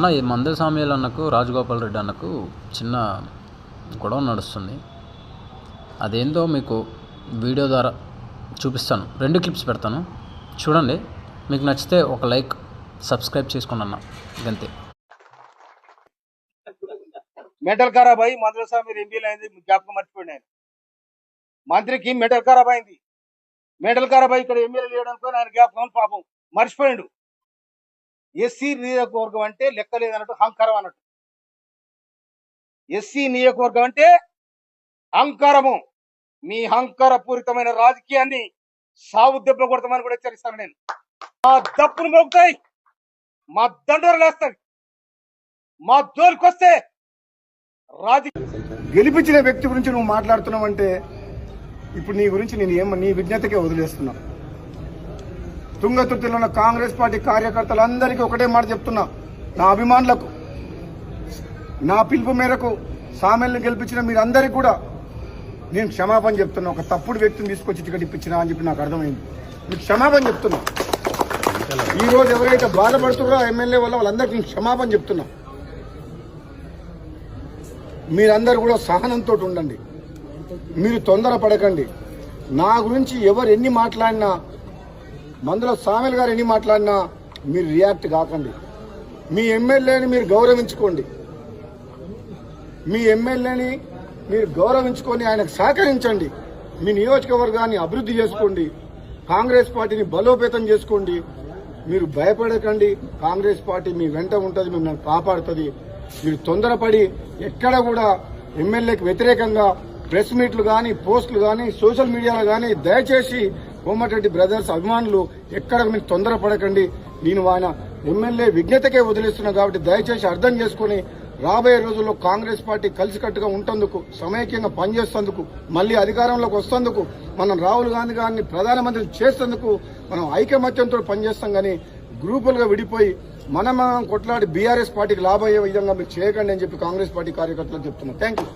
అన్న ఈ మందెల సామ్యాల్ అన్నకు రాజగోపాల్ రెడ్డి అన్నకు చిన్న గొడవ నడుస్తుంది. అదేందో మీకు వీడియో ద్వారా చూపిస్తాను. 2 క్లిప్స్ పెడతాను, చూడండి. మీకు నచ్చితే ఒక లైక్, సబ్స్క్రైబ్ చేసుకోండి అన్న. అంతే. మెంటల్ ఖరాబ్ అయ్యి మందెల సామ్యాల్ ఎంపీలు అయింది, జ్ఞాపకం మర్చిపోయింది. ఆయన మంత్రికి మెంటల్ ఖరాబ్ అయింది. మెంటల్ ఖరాబ్ అయ్యి ఇక్కడ ఎమ్మెల్యే లేడనుకో ఆయన జ్ఞాపకం పాపం మర్చిపోయాడు. ఎస్సీ నియోజకవర్గం అంటే లెక్క లేదన్నట్టు అహంకారం అన్నట్టు. ఎస్సీ నియోజకవర్గం అంటే అహంకారము. మీ అహంకారపూరితమైన రాజకీయాన్ని సాగు దెబ్బ కొడతామని కూడా హెచ్చరిస్తాను నేను. మా దప్పులు మోగుతాయి, మా దండోరలు వేస్తాయి, మా జోలికొస్తే గెలిపించిన వ్యక్తి గురించి నువ్వు మాట్లాడుతున్నావు అంటే ఇప్పుడు నీ గురించి నేను నీ విజ్ఞతకే వదిలేస్తున్నా. తుంగతుర్తిలో ఉన్న కాంగ్రెస్ పార్టీ కార్యకర్తలందరికీ ఒకటే మాట చెప్తున్నా. నా అభిమానులకు, నా పిలుపు మేరకు సామెల్ని గెలిపించిన మీరందరికీ కూడా నేను క్షమాపణ చెప్తున్నా. ఒక తప్పుడు వ్యక్తిని తీసుకొచ్చి టికెట్ ఇప్పించినా అని చెప్పి నాకు అర్థమైంది. మీకు క్షమాపణ చెప్తున్నా. ఈ రోజు ఎవరైతే బాధపడుతున్నారో ఎమ్మెల్యే వల్ల వాళ్ళందరికీ నేను క్షమాపణ చెప్తున్నా. మీరందరూ కూడా సహనంతో ఉండండి, మీరు తొందరపడకండి. నా గురించి ఎవరు ఎన్ని మాట్లాడినా, మందెల సామ్యాల్ గారు ఎన్ని మాట్లాడినా మీరు రియాక్ట్ కాకండి. మీ ఎమ్మెల్యేని మీరు గౌరవించుకోండి. మీ ఎమ్మెల్యేని మీరు గౌరవించుకొని ఆయనకు సహకరించండి. మీ నియోజకవర్గాన్ని అభివృద్ధి చేసుకోండి. కాంగ్రెస్ పార్టీని బలోపేతం చేసుకోండి. మీరు భయపడకండి. కాంగ్రెస్ పార్టీ మీ వెంట ఉంటుంది, మిమ్మల్ని కాపాడుతుంది. మీరు తొందరపడి ఎక్కడ కూడా ఎమ్మెల్యేకి వ్యతిరేకంగా ప్రెస్ మీట్లు కానీ, పోస్టులు కానీ, సోషల్ మీడియాలో కానీ దయచేసి కోమటిరెడ్డి బ్రదర్స్ అభిమానులు ఎక్కడ మీరు తొందరపడకండి. నేను ఆయన ఎమ్మెల్యే విజ్ఞతకే వదిలేస్తున్నా కాబట్టి దయచేసి అర్థం చేసుకుని రాబోయే రోజుల్లో కాంగ్రెస్ పార్టీ కలిసికట్టుగా ఉంటందుకు, సమైక్యంగా పనిచేసేందుకు, మళ్లీ అధికారంలోకి వస్తేందుకు, మనం రాహుల్ గాంధీ గారిని ప్రధానమంత్రి చేసేందుకు మనం ఐకమత్యంతో పనిచేస్తాం. కానీ గ్రూపులుగా విడిపోయి మనం కొట్లాడి బీఆర్ఎస్ పార్టీకి లాభం అయ్యే విధంగా మీరు చేయకండి అని చెప్పి కాంగ్రెస్ పార్టీ కార్యకర్తలకు చెప్తున్నాం. Thank you.